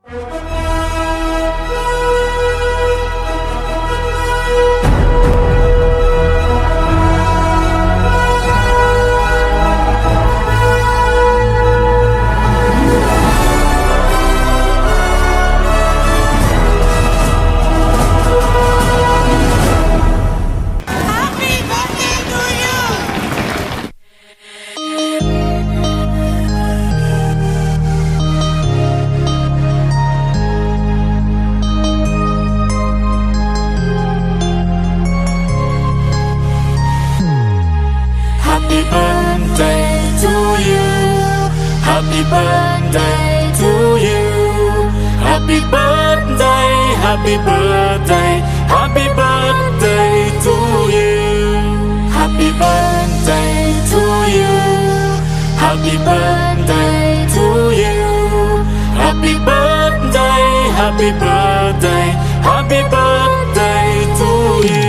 Happy birthday to you. Happy birthday to you. Happy birthday, happy birthday, happy birthday to you. Happy birthday to you. Happy birthday to you. Happy birthday, happy birthday, happy birthday to you.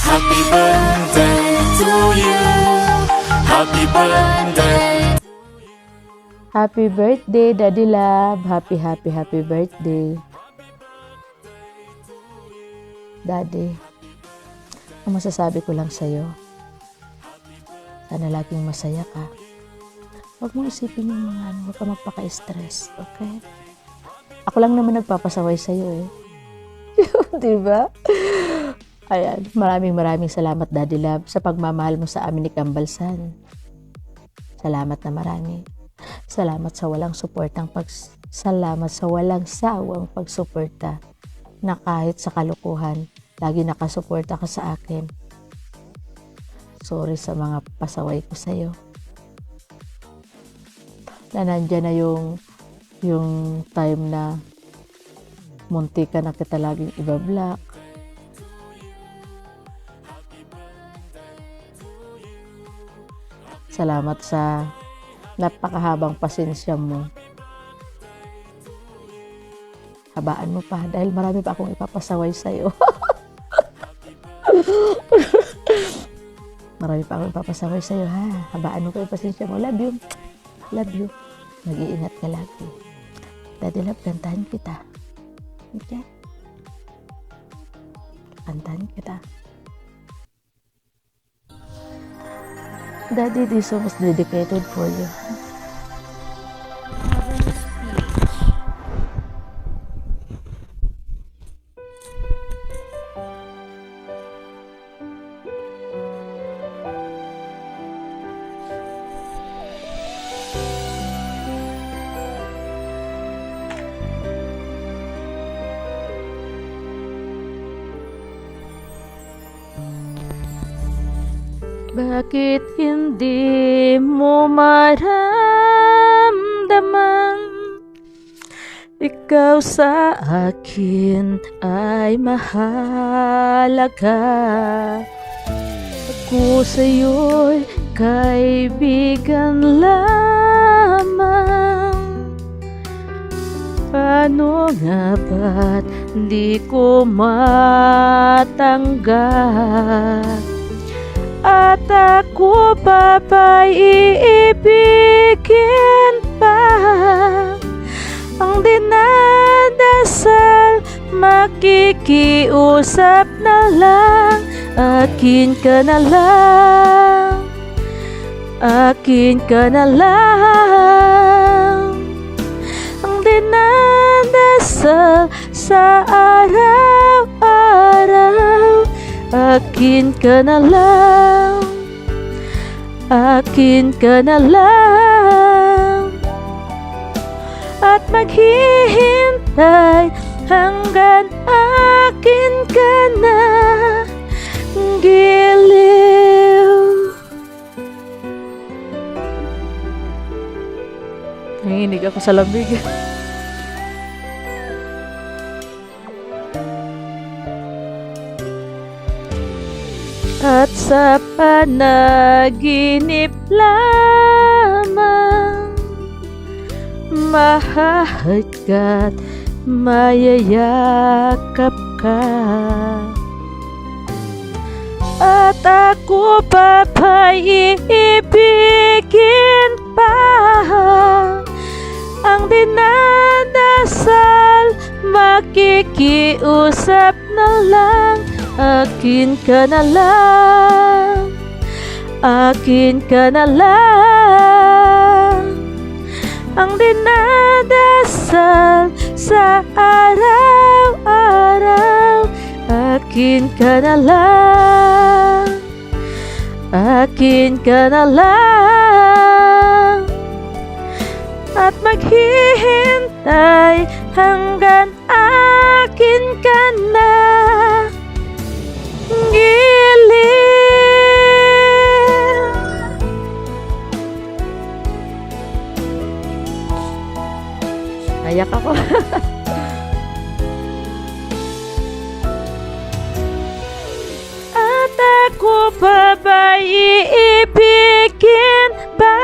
Happy birthday to you. Happy birthday. Happy birthday, Daddy Love. Happy birthday. Daddy, ang masasabi ko lang sa'yo, sana laging masaya ka. Huwag mong isipin yung mga huwag ka magpaka-stress, okay? Ako lang naman nagpapasaway sa'yo eh. Diba? Ayan, maraming salamat Daddy Love sa pagmamahal mo sa amin ni Kambalsan. Salamat na marami. Salamat sa walang sawang pagsuporta na kahit sa kalukuhan, lagi nakasuporta ka sa akin. Sorry sa mga pasaway ko sa'yo. Na nandyan na yung time na munti ka na kita laging ibablock. Salamat sa napakahabang pasensya mo. Habaan mo pa dahil marami pa akong ipapasaway sa'yo. Marami pa akong ipapasaway sa'yo, ha? Habaan mo pa yung pasensya mo. Love you. Love you. Mag-iingat ka lagi. Daddy Love, kantahan kita. Okay? Kantahan kita. Daddy, this song is dedicated for you. Bakit hindi mo maramdaman? Ikaw sa akin ay mahalaga. Ako sa'yo'y kaibigan lamang. Paano nga ba't di ko matanggap? At ako pa ba'y iibigin pa? Ang dinadasal, makikiusap na lang. Akin ka na lang. Akin ka na lang. Ang dinadasal sa araw-araw. Akin ka na lang. Akin ka na lang. At maghihintay hanggang akin ka na giliw. Nanginig ako sa lamig. At sa panaginip lamang mahahagkat, mayayakap ka. At ako pa ba'y iibigin pa? Ang dinadasal, makikiusap na lang, akin ka na lang, akin ka na lang. Ang dinadasal sa araw-araw, akin ka na lang, akin ka na lang. At maghihintay hanggang akin ka na giliw. Ayak ako. At ako pa ba iibigin ba?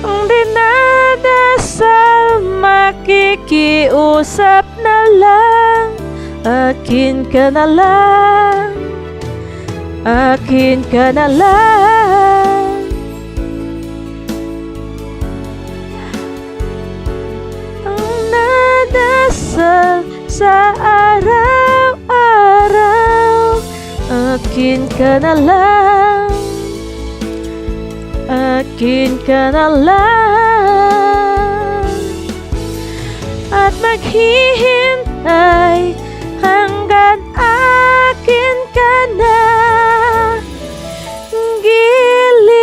Ang dinadasal, makikiusap na lang, akin ka na lang, akin ka na lang. Ang nadasal sa araw-araw, akin ka na lang, akin ka na lang. At maghihintay hanggang akin ka na giliw.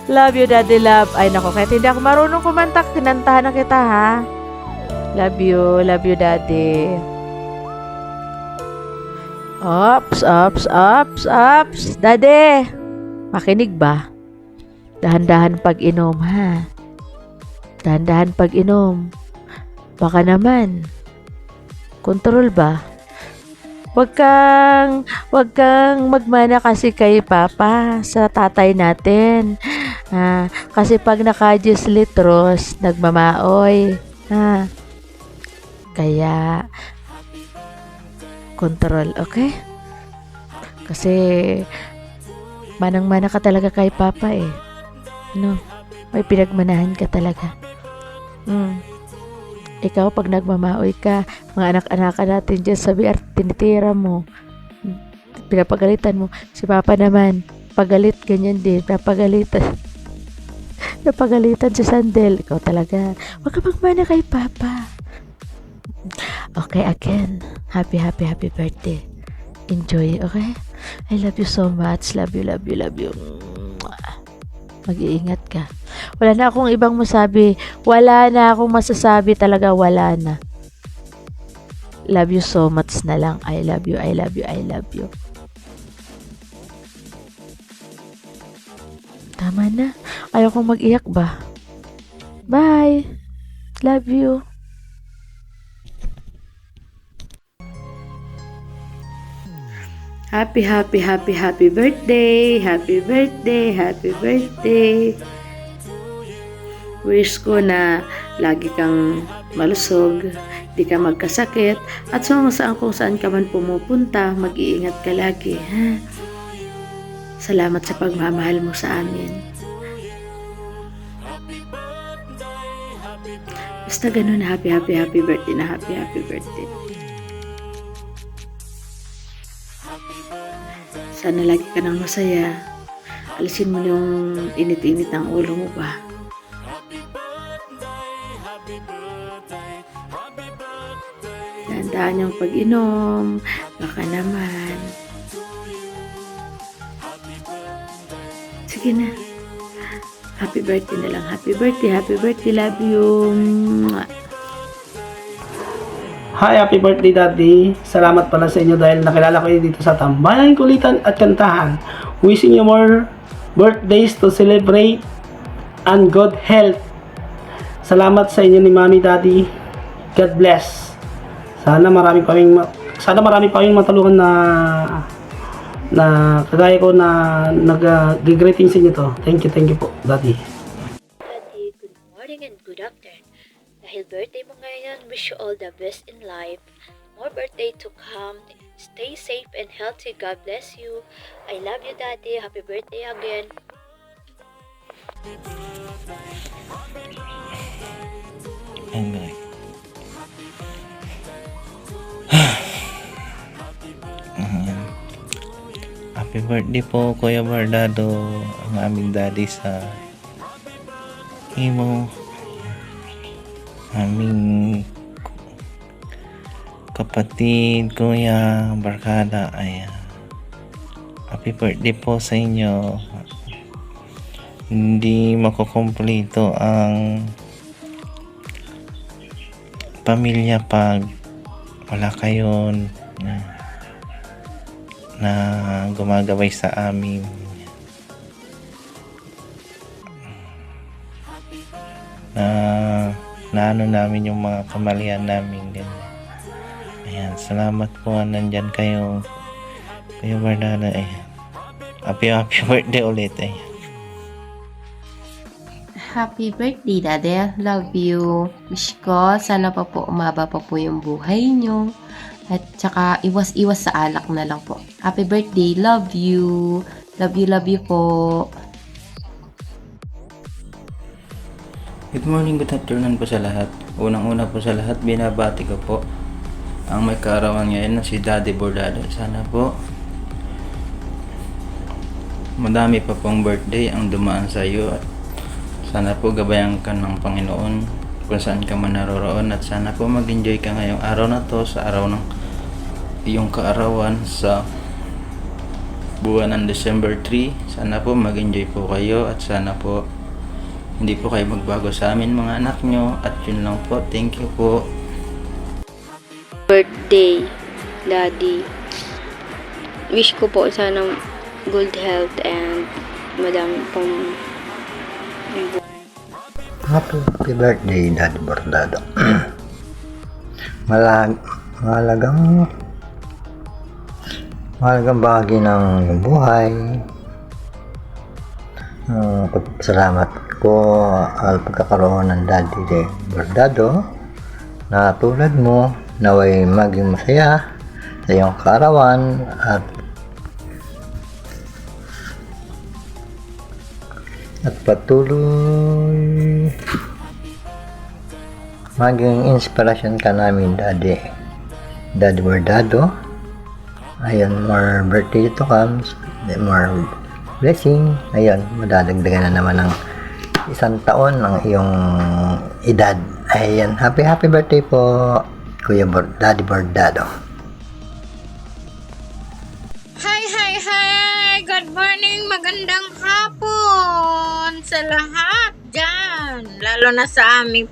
Love you, Daddy Love. Ay nako, kahit hindi ako marunong kumanta, kinantahan na kita, ha. Love you, Daddy. Ops, ops, ops, ops. Daddy, makinig ba? Dahan-dahan pag-inom, ha? Dahan-dahan pag-inom. Baka naman. Kontrol ba? Wag kang magmana kasi kay Papa sa tatay natin. Kasi pag naka-10 litros, nagmamaoy. Kaya, kontrol, okay? Kasi, manang-mana ka talaga kay Papa eh. Ano? May pinagmanahan ka talaga. Ikaw, pag nagmamaoy ka, mga anak-anakan natin dyan, sabi, tinitira mo. Pinapagalitan mo. Si Papa naman, pagalit, ganyan din. Napagalitan si Sandel. Ikaw talaga. Huwag ka magmana kay Papa. Okay, again. Happy birthday. Enjoy, okay? I love you so much. Love you. Mag-iingat ka. Wala na akong ibang masabi. Wala na akong masasabi talaga. Wala na. Love you so much na lang. I love you. Tama na. Ayaw kong mag-iyak ba? Bye. Love you. Happy birthday. Happy birthday. Wish ko na lagi kang malusog, di ka magkasakit, at kung saan ka man pumupunta, mag-iingat ka lagi, ha? Salamat sa pagmamahal mo sa amin. Basta ganun, happy birthday na happy birthday. Sana lagi ka nang masaya. Alisin mo yung init-init ng ulo mo ba? Tandaan yung pag-inom. Baka naman. Sige na. Happy birthday na lang. Happy birthday. Love you. Hi, happy birthday Daddy. Salamat pala sa inyo dahil nakilala ko dito sa Tambayan, Kulitan at Kantahan. Wishing you more birthdays to celebrate and good health. Salamat sa inyo ni Mommy, Daddy. God bless. Sana marami pa kaming matulungan na kagaya ko na nag-greeting sa inyo to. Thank you po, Daddy. Daddy, good morning and good afternoon. Dahil birthday mo ngayon, wish you all the best in life. More birthday to come. Stay safe and healthy. God bless you. I love you, Daddy. Happy birthday again. Hanggang happy birthday po Kuya Bardado, ang aming daddy sa imo, aming kapatid Kuya Barkada. Ayan, happy birthday po sa inyo. Hindi makukumpleto ang pamilya pag wala kayo na gumagabay sa amin. Na ano namin yung mga kamalian namin, ganyan. Ayan, salamat po nandyan kayo Kuya Bardado. Ayan, happy birthday ulit. Ayan. Happy birthday, Daddy. Love you. Wish ko, sana pa po umaba pa po yung buhay nyo. At saka, iwas-iwas sa alak na lang po. Happy birthday. Love you. Love you po. Good morning, good afternoon po sa lahat. Unang-una po sa lahat, binabati ko po ang may kaarawan ngayon na si Daddy Bordado. Sana po madami pa pong birthday ang dumaan sa iyo at sana po gabayan ka ng Panginoon kung saan ka man naroroon, at sana po mag-enjoy ka ngayong araw na to, sa araw ng iyong kaarawan sa buwan ng December 3. Sana po mag-enjoy po kayo at sana po hindi po kayo magbago sa amin mga anak nyo, at yun lang po. Thank you po. Birthday, Daddy. Wish ko po sana good health and madami pong Happy birthday, Daddy Bordado. Mahalagang bahagi ng iyong buhay. Salamat ko al pagkakaroon ng Daddy Bordado na tulad mo, naway maging masaya sa iyong kaarawan at patuloy maging inspirasyon ka namin, Daddy Bordado. Ayun, more birthday to comes, more blessing. Ayun, madadagdagan na naman ng 1 taon ang iyong edad. Ayun, happy birthday po, Kuya Daddy Bordado. Hi! Good morning! Magandang hapon sa lahat dyan! Lalo na sa aming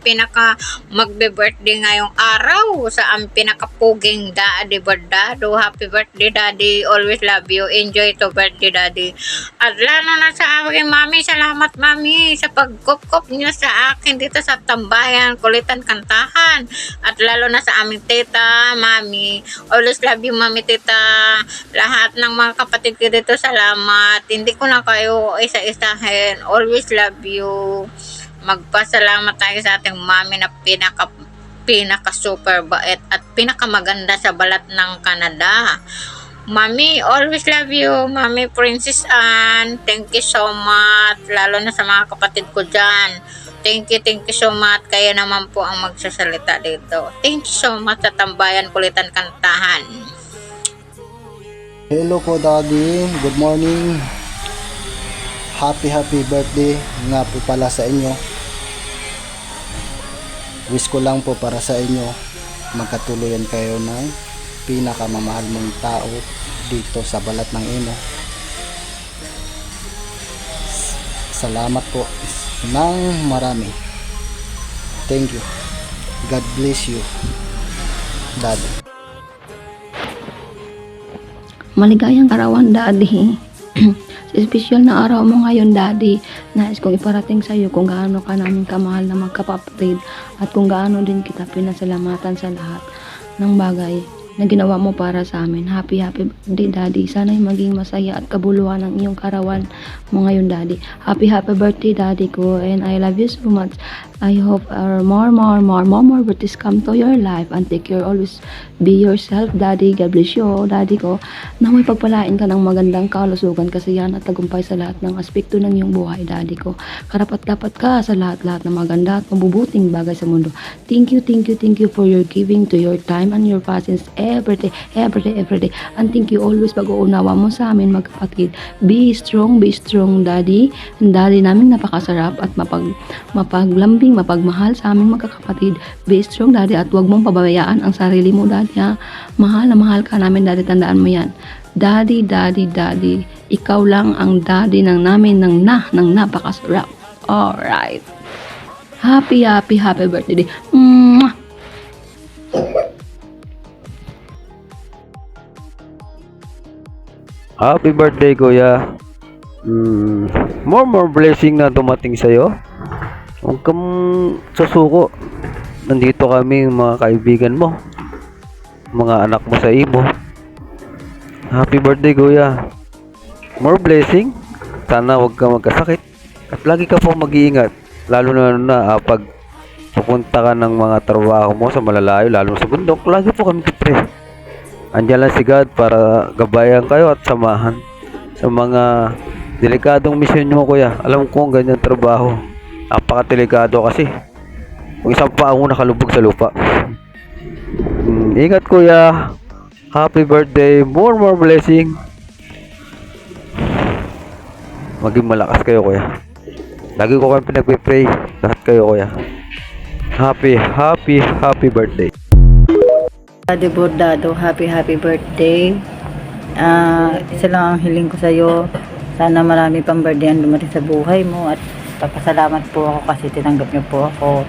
magbe-birthday ngayong araw, sa aming pinakapuging Daddy Bordado. Happy birthday, Daddy! Always love you. Enjoy to birthday, Daddy. At lalo na sa aking mami, salamat mami sa pagkupkup niyo sa akin dito sa Tambayan, Kulitan, Kantahan. At lalo na sa aming tita, mami. Always love you, mami, tita. Lahat ng mga kapatid ko dito, salamat. Hindi ko na kayo isa-isahin. Always love you. Magpasalamat tayo sa ating mami na pinaka super bait at pinakamaganda sa balat ng Canada. Mami, always love you. Mami Princess Anne, thank you so much. Lalo na sa mga kapatid ko dyan. Thank you so much. Kaya naman po ang magsasalita dito. Thank you so much sa Tambayan, Kulitan, Kantahan. Hello po, Daddy. Good morning. Happy birthday nga po pala sa inyo. Wish ko lang po para sa inyo magkatuluyan kayo ng pinakamamahal mong tao dito sa balat ng imo. Salamat po ng marami. Thank you. God bless you, Daddy. Maligayang arawan, Daddy. Special na araw mo ngayon, Daddy. Nais kong iparating sa iyo kung gaano ka namin kamahal na magkapatid at kung gaano din kita pinasalamatan sa lahat ng bagay na ginawa mo para sa amin. Happy birthday, Daddy. Sana'y maging masaya at kabuluhan ang iyong karawan mo ngayon, Daddy. Happy birthday, Daddy ko, and I love you so much. I hope more birthdays come to your life and take care, always be yourself, Daddy. God bless you, Daddy ko. Na may pagpalain ka ng magandang kalusugan, kasiyahan at tagumpay sa lahat ng aspekto ng iyong buhay, Daddy ko. Karapat-dapat ka sa lahat-lahat ng maganda at mabubuting bagay sa mundo. Thank you for your giving to your time and your patience every day. And thank you always pag-uunawa mo sa amin magkapatid. Be strong, Daddy. Ang Daddy namin napakasarap at mapaglambing, mapagmahal sa aming magkakapatid. Be strong, Daddy, at huwag mong pababayaan ang sarili mo, Daddy, ha? Mahal na mahal ka namin, Daddy, tandaan mo yan. Daddy, ikaw lang ang Daddy ng namin ng napakasarap. Alright. Happy birthday. Mwah! Happy birthday, Kuya. More blessing na dumating sa'yo. Huwag kang susuko. Nandito kami, mga kaibigan mo, mga anak mo sa imo. Happy birthday, Kuya. More blessing. Sana huwag ka magkasakit. At lagi ka pong mag-iingat. Lalo na pag pupunta ka ng mga trabaho mo sa malalayo, lalo sa bundok, lagi po kami kipre. Andiyan lang si God para gabayan kayo at samahan sa mga delikadong misyon mo, Kuya. Alam ko ang ganyan trabaho. Napaka-delikado kasi. Kung isang paa mo nakalubog sa lupa. Ingat, Kuya. Happy birthday. More blessing. Maging malakas kayo, Kuya. Lagi ko kayong pinagpipray. Lahat kayo, Kuya. Happy birthday. Daddy Bordado, happy birthday. Isa lang ang hiling ko sa iyo. Sana marami pang birthday ang dumating sa buhay mo at papasalamat po ako kasi tinanggap niyo po ako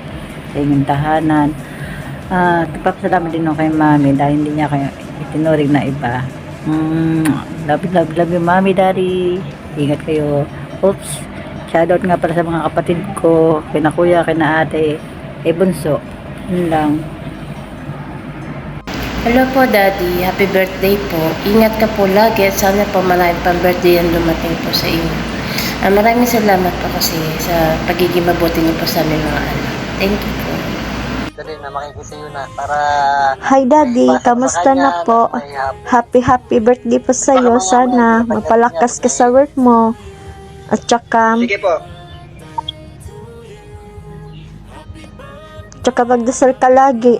sa inyong tahanan. Papasalamat din ako kay Mami dahil hindi niya kayo itinuring na iba. Love you, Mami, Daddy. Ingat kayo. Oops. Shoutout nga para sa mga kapatid ko, kina Kuya, kina Ate, Bunso. Yun lang. Hello po, Daddy. Happy birthday po. Ingat ka po lagi at sana po maraming pang birthday ang dumating po sa inyo. Maraming salamat po kasi sa pagiging mabuti niyo po sa aming mga anak. Thank you po. Hi, Daddy. Kamusta na po? Happy birthday po sa'yo. Sana mapalakas ka sa work mo. At saka, magdasal ka lagi.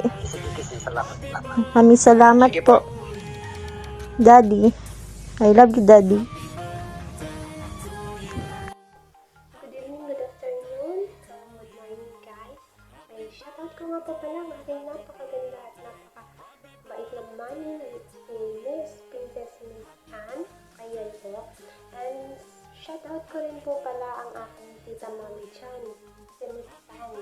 Maraming salamat po, Daddy. I love you, Daddy. Good evening, good afternoon, good morning, guys. May shoutout ko nga po pala ang aking napakaganda at napakabait na mami na Miss Princess Miss Anne. Ayan po. And shoutout ko rin po pala ang aking tita Mami Chan, si Miss Anne.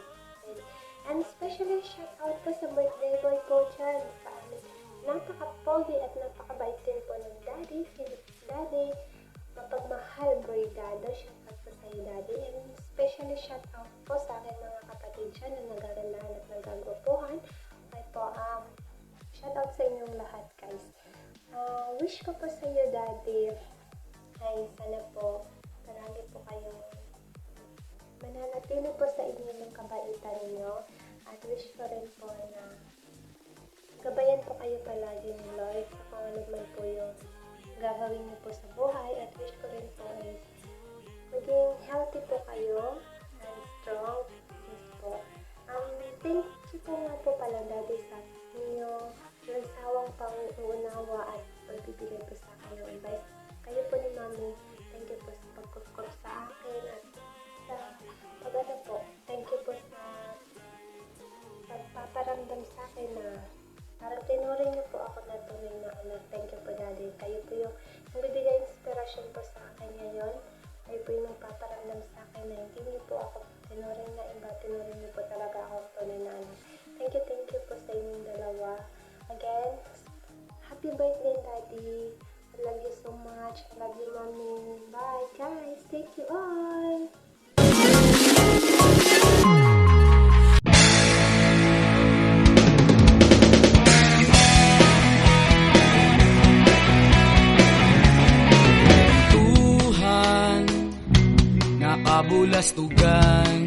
And especially shoutout po sa birthday boy ko dyan sa amin. Napaka-pogi at napakabait din po ng Daddy, Philip Daddy. Mapagmahal boy Dado, shoutout po sa iyo, Daddy. And especially shoutout po sa akin mga kapatid dyan na nagagandahan at nagagwapuhan. Okay po, shoutout sa inyong lahat, guys. Wish ko po sa iyo, Daddy, ay sana po marami po kayong mananatili po sa inyo ng kabaitan ninyo. At wish ko rin po na gabayan po kayo palagi ni Lord sa kung ano man po yung gagawin niyo po sa buhay. At wish ko rin po is maging healthy po kayo and strong. Yes po. Thank you po nga po pala, Daddy, sa inyo nagsawang pang-uunawa at pagbibigay po sa akin ng advice. Kayo po ni Mami, thank you po sa pagkukup sa akin at sa pag-ano po. Thank you po sa pagpaparamdam sa akin na parang tinuring niyo po ako na tunay na anak. Thank you po, Daddy. Kayo po yung nagbibigay inspiration po sa akin ngayon. Kayo po yung nagpaparamdam sa akin na hindi niyo po ako tinuring na iba. Tinuring niyo po talaga ako tunay na anak. Thank you po sa inyong dalawa. Again, happy birthday, Daddy. I love you so much. I love you, Mommy. Bye, guys. Thank you all. Tuhan, nakabulastugan,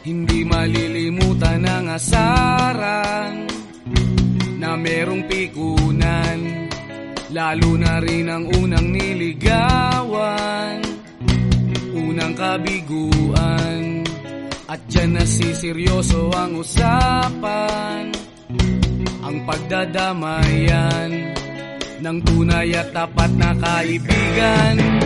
Hindi malilimutan ang asaran na merong pikunan, lalo na rin ang unang niligawan, unang kabiguan. At dyan nasiseryoso ang usapan, ang pagdadamayan ng tunay at tapat na kaibigan.